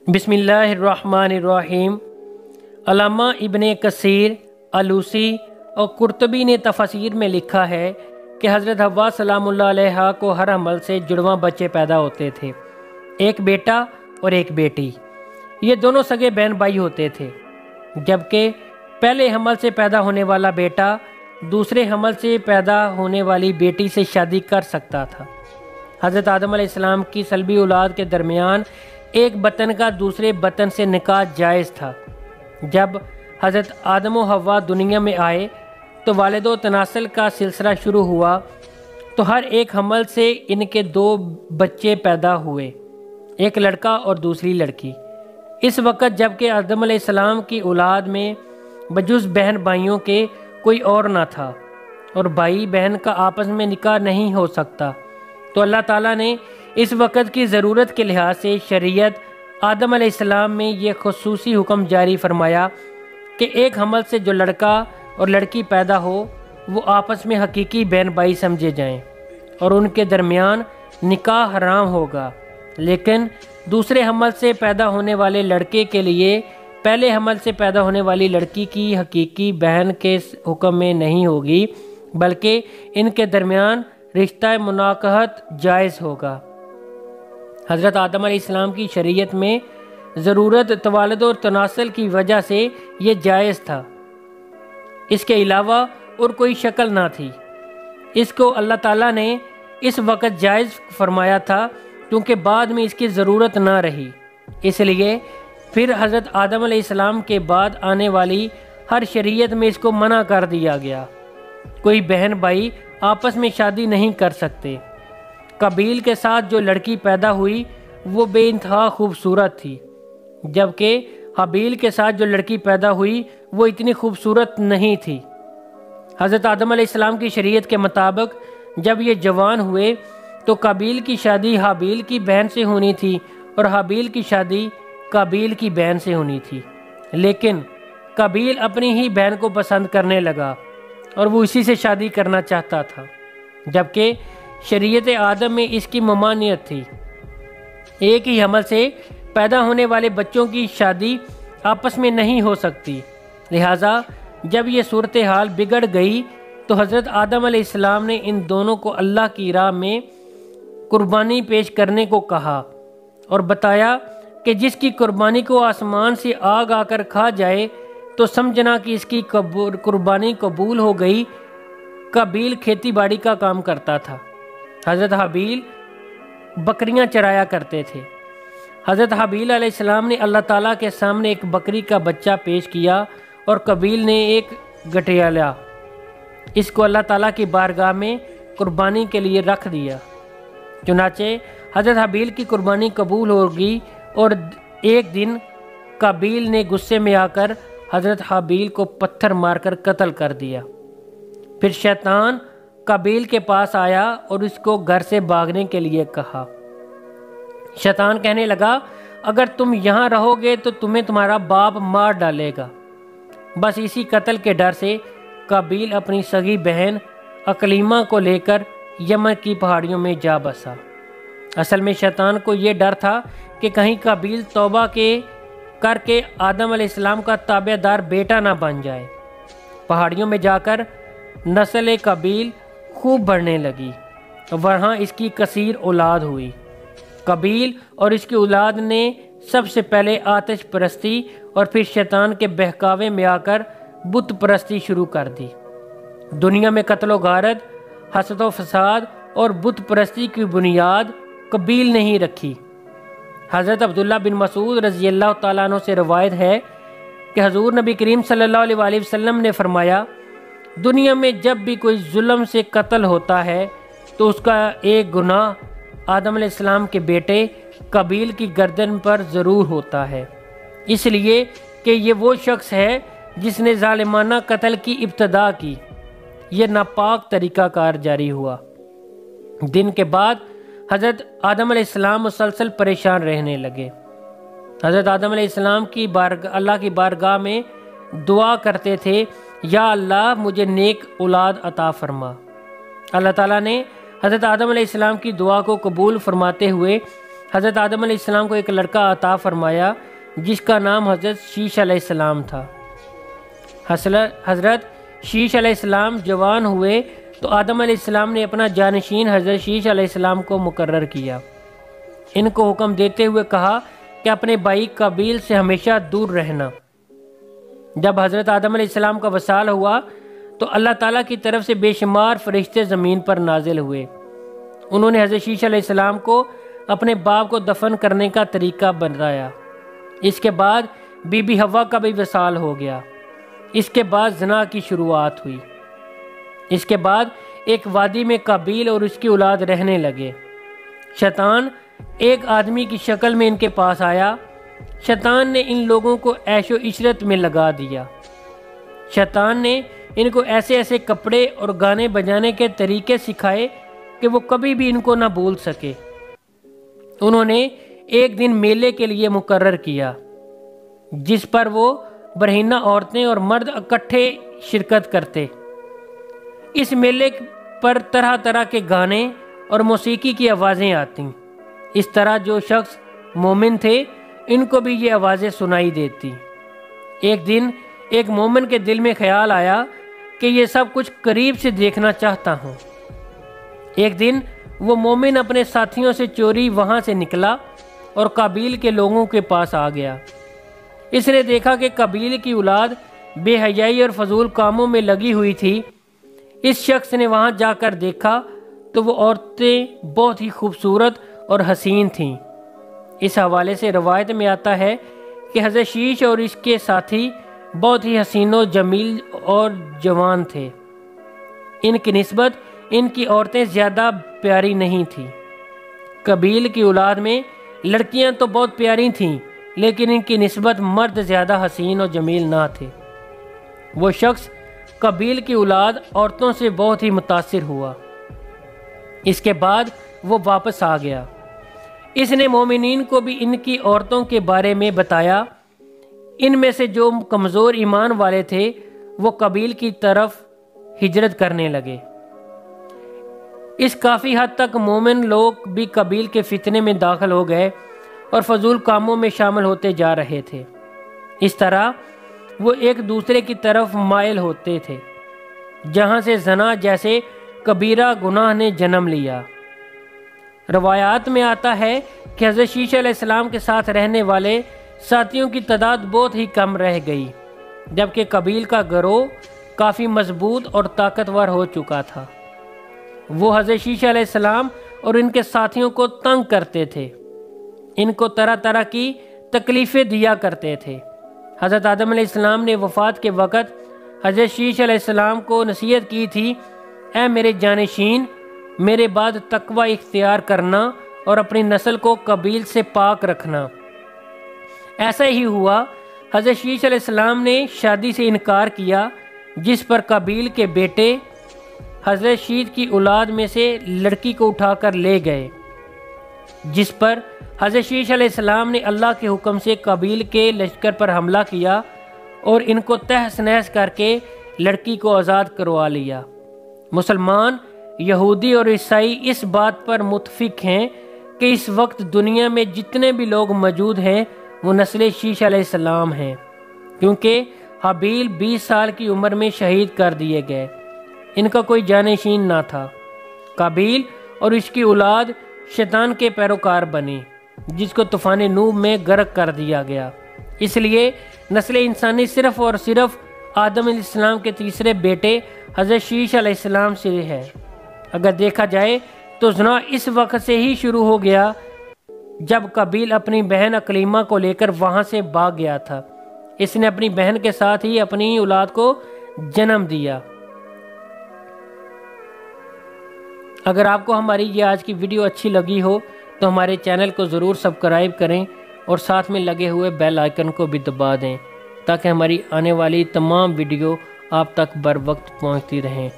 بسم اللہ الرحمن الرحیم۔ علامہ ابن کثیر، الوسی اور قرطبی نے تفاسیر میں لکھا ہے کہ حضرت حوا سلام اللہ علیہا کو ہر حمل سے جڑواں بچے پیدا ہوتے تھے، ایک بیٹا اور ایک بیٹی۔ یہ دونوں سگے بہن بھائی ہوتے تھے، جبکہ پہلے حمل سے پیدا ہونے والا بیٹا دوسرے حمل سے پیدا ہونے والی بیٹی سے شادی کر سکتا تھا۔ حضرت آدم علیہ السلام کی سلبی اولاد کے درمیان ایک بطن کا دوسرے بطن سے نکاح جائز تھا۔ جب حضرت آدم و حوا دنیا میں آئے تو والد و تناسل کا سلسلہ شروع ہوا، تو ہر ایک حمل سے ان کے دو بچے پیدا ہوئے، ایک لڑکا اور دوسری لڑکی۔ اس وقت جب کہ آدم علیہ السلام کی اولاد میں بجز بہن بھائیوں کے کوئی اور نہ تھا اور بھائی بہن کا آپس میں نکاح نہیں ہو سکتا، تو اللہ تعالیٰ نے اس وقت کی ضرورت کے لحاظ سے شریعت آدم علیہ السلام میں یہ خصوصی حکم جاری فرمایا کہ ایک حمل سے جو لڑکا اور لڑکی پیدا ہو وہ آپس میں حقیقی بہن بھائی سمجھے جائیں اور ان کے درمیان نکاح حرام ہوگا، لیکن دوسرے حمل سے پیدا ہونے والے لڑکے کے لیے پہلے حمل سے پیدا ہونے والی لڑکی کی حقیقی بہن کے حکم میں نہیں ہوگی، بلکہ ان کے درمیان رشتہ مناکحت جائز ہوگا۔ حضرت آدم علیہ السلام کی شریعت میں ضرورت توالد اور تناسل کی وجہ سے یہ جائز تھا، اس کے علاوہ اور کوئی شکل نہ تھی۔ اس کو اللہ تعالیٰ نے اس وقت جائز فرمایا تھا کیونکہ بعد میں اس کی ضرورت نہ رہی، اس لیے پھر حضرت آدم علیہ السلام کے بعد آنے والی ہر شریعت میں اس کو منع کر دیا گیا۔ کوئی بہن بھائی آپس میں شادی نہیں کر سکتے۔ قابیل کے ساتھ جو لڑکی پیدا ہوئی وہ بے انتہا خوبصورت تھی، جبکہ حابیل کے ساتھ جو لڑکی پیدا ہوئی وہ اتنی خوبصورت نہیں تھی۔ حضرت آدم علیہ السلام کی شریعت کے مطابق جب یہ جوان ہوئے تو قابیل کی شادی حابیل کی بہن سے ہونی تھی اور حابیل کی شادی قابیل کی بہن سے ہونی تھی، لیکن قابیل اپنی ہی بہن کو پسند کرنے لگا اور وہ اسی سے شادی کرنا چاہتا تھا، جبکہ شریعت آدم میں اس کی ممانعت تھی۔ ایک ہی حمل سے پیدا ہونے والے بچوں کی شادی آپس میں نہیں ہو سکتی، لہٰذا جب یہ صورتحال بگڑ گئی تو حضرت آدم علیہ السلام نے ان دونوں کو اللہ کی راہ میں قربانی پیش کرنے کو کہا اور بتایا کہ جس کی قربانی کو آسمان سے آگ آ کر کھا جائے تو سمجھنا کہ اس کی قربانی قبول ہو گئی۔ قابیل کھیتی باڑی کا کام کرتا تھا، حضرت حابیل بکریاں چرایا کرتے تھے۔ حضرت حابیل علیہ السلام نے اللہ تعالیٰ کے سامنے ایک بکری کا بچہ پیش کیا اور قابیل نے ایک گٹھیا لیا، اس کو اللہ تعالیٰ کی بارگاہ میں قربانی کے لیے رکھ دیا۔ چنانچہ حضرت حابیل کی قربانی قبول ہوگی اور ایک دن قابیل نے غصے میں آ کر حضرت حابیل کو پتھر مار کر قتل کر دیا۔ پھر شیطان قابیل کے پاس آیا اور اس کو گھر سے بھاگنے کے لیے کہا۔ شیطان کہنے لگا، اگر تم یہاں رہو گے تو تمہیں تمہارا باپ مار ڈالے گا۔ بس اسی قتل کے ڈر سے قابیل اپنی سگی بہن اقلیمہ کو لے کر یمن کی پہاڑیوں میں جا بسا۔ اصل میں شیطان کو یہ ڈر تھا کہ کہیں قابیل توبہ کر کے آدم علیہ السلام کا تابع دار بیٹا نہ بن جائے۔ پہاڑیوں میں جا کر نسل قابیل خوب بڑھنے لگی، وہاں اس کی کثیر اولاد ہوئی۔ قابیل اور اس کی اولاد نے سب سے پہلے آتش پرستی اور پھر شیطان کے بہکاوے میں آ کر بت پرستی شروع کر دی۔ دنیا میں قتل و غارت، حسد و فساد اور بت پرستی کی بنیاد قابیل نے ہی رکھی۔ حضرت عبداللہ بن مسعود رضی اللہ تعالیٰ عنہ سے روایت ہے کہ حضور نبی کریم صلی اللہ علیہ وآلہ وسلم نے فرمایا، دنیا میں جب بھی کوئی ظلم سے قتل ہوتا ہے تو اس کا ایک گناہ آدم علیہ السلام کے بیٹے قابیل کی گردن پر ضرور ہوتا ہے، اس لیے کہ یہ وہ شخص ہے جس نے ظالمانہ قتل کی ابتدا کی۔ یہ ناپاک طریقہ کار جاری ہوا۔ دن کے بعد حضرت آدم علیہ السلام مسلسل پریشان رہنے لگے۔ حضرت آدم علیہ السلام کی اللہ کی بارگاہ میں دعا کرتے تھے، یا اللہ مجھے نیک اولاد عطا فرما۔ اللہ تعالیٰ نے حضرت آدم علیہ السلام کی دعا کو قبول فرماتے ہوئے حضرت آدم علیہ السلام کو ایک لڑکا عطا فرمایا جس کا نام حضرت شیش علیہ السلام تھا۔ حضرت شیش علیہ السلام جوان ہوئے تو آدم علیہ السلام نے اپنا جانشین حضرت شیش علیہ السلام کو مقرر کیا۔ ان کو حکم دیتے ہوئے کہا کہ اپنے بھائی قابیل سے ہمیشہ دور رہنا۔ جب حضرت آدم علیہ السلام کا وصال ہوا تو اللہ تعالیٰ کی طرف سے بے شمار فرشتے زمین پر نازل ہوئے۔ انہوں نے حضرت شیش علیہ السلام کو اپنے باپ کو دفن کرنے کا طریقہ بتایا۔ اس کے بعد بی بی حوا کا بھی وصال ہو گیا۔ اس کے بعد زنا کی شروعات ہوئی۔ اس کے بعد ایک وادی میں قابیل اور اس کی اولاد رہنے لگے۔ شیطان ایک آدمی کی شکل میں ان کے پاس آیا۔ شیطان نے ان لوگوں کو عیش و عشرت میں لگا دیا۔ شیطان نے ان کو ایسے ایسے کپڑے اور گانے بجانے کے طریقے سکھائے کہ وہ کبھی بھی ان کو نہ بھول سکے۔ انہوں نے ایک دن میلے کے لیے مقرر کیا جس پر وہ برہنہ عورتیں اور مرد اکٹھے شرکت کرتے۔ اس میلے پر طرح طرح کے گانے اور موسیقی کی آوازیں آتی۔ اس طرح جو شخص مومن تھے ان کو بھی یہ آوازیں سنائی دیتی۔ ایک دن ایک مومن کے دل میں خیال آیا کہ یہ سب کچھ قریب سے دیکھنا چاہتا ہوں۔ ایک دن وہ مومن اپنے ساتھیوں سے چوری وہاں سے نکلا اور قابیل کے لوگوں کے پاس آ گیا۔ اس نے دیکھا کہ قابیل کی اولاد بے حیائی اور فضول کاموں میں لگی ہوئی تھی۔ اس شخص نے وہاں جا کر دیکھا تو وہ عورتیں بہت ہی خوبصورت اور حسین تھیں۔ اس حوالے سے روایت میں آتا ہے کہ حضرت شیش اور اس کے ساتھی بہت ہی حسین و جمیل اور جوان تھے۔ ان کی نسبت ان کی عورتیں زیادہ پیاری نہیں تھیں۔ قابیل کی اولاد میں لڑکیاں تو بہت پیاری تھیں لیکن ان کی نسبت مرد زیادہ حسین اور جمیل نہ تھے۔ وہ شخص قابیل کی اولاد عورتوں سے بہت ہی متاثر ہوا۔ اس کے بعد وہ واپس آ گیا۔ اس نے مومنین کو بھی ان کی عورتوں کے بارے میں بتایا۔ ان میں سے جو کمزور ایمان والے تھے وہ قابیل کی طرف ہجرت کرنے لگے۔ اس کافی حد تک مومن لوگ بھی قابیل کے فتنے میں داخل ہو گئے اور فضول کاموں میں شامل ہوتے جا رہے تھے۔ اس طرح وہ ایک دوسرے کی طرف مائل ہوتے تھے جہاں سے زنا جیسے کبیرہ گناہ نے جنم لیا۔ روایات میں آتا ہے کہ حضرت شیش علیہ السلام کے ساتھ رہنے والے ساتھیوں کی تعداد بہت ہی کم رہ گئی، جبکہ قابیل کا گروہ کافی مضبوط اور طاقتور ہو چکا تھا۔ وہ حضرت شیش علیہ السلام اور ان کے ساتھیوں کو تنگ کرتے تھے، ان کو طرح طرح کی تکلیفیں دیا کرتے تھے۔ حضرت آدم علیہ السلام نے وفات کے وقت حضرت شیش علیہ السلام کو نصیحت کی تھی، اے میرے جانشین، میرے بعد تقوی اختیار کرنا اور اپنی نسل کو قابیل سے پاک رکھنا۔ ایسا ہی ہوا۔ حضرت شیش علیہ السلام نے شادی سے انکار کیا جس پر قابیل کے بیٹے حضرت شیش کی اولاد میں سے لڑکی کو اٹھا کر لے گئے، جس پر حضرت شیش علیہ السلام نے اللہ کے حکم سے قابیل کے لشکر پر حملہ کیا اور ان کو تہس نہس کر کے لڑکی کو آزاد کروا لیا۔ مسلمان، یہودی اور عیسائی اس بات پر متفق ہیں کہ اس وقت دنیا میں جتنے بھی لوگ موجود ہیں وہ نسل شیش علیہ السلام ہیں، کیونکہ حابیل 20 سال کی عمر میں شہید کر دیے گئے۔ ان کا کوئی جانشین نہ تھا۔ قابیل اور اس کی اولاد شیطان کے پیروکار بنے جس کو طوفان نوح میں غرق کر دیا گیا۔ اس لیے نسل انسانی صرف اور صرف آدم علیہ السلام کے تیسرے بیٹے حضرت شیش علیہ السلام سے ہے۔ اگر دیکھا جائے تو زنا اس وقت سے ہی شروع ہو گیا جب قابیل اپنی بہن اکلیمہ کو لے کر وہاں سے بھاگ گیا تھا۔ اس نے اپنی بہن کے ساتھ ہی اپنی اولاد کو جنم دیا۔ اگر آپ کو ہماری یہ آج کی ویڈیو اچھی لگی ہو تو ہمارے چینل کو ضرور سبسکرائب کریں اور ساتھ میں لگے ہوئے بیل آئیکن کو بھی دبا دیں تاکہ ہماری آنے والی تمام ویڈیو آپ تک بر وقت پہنچتی رہیں۔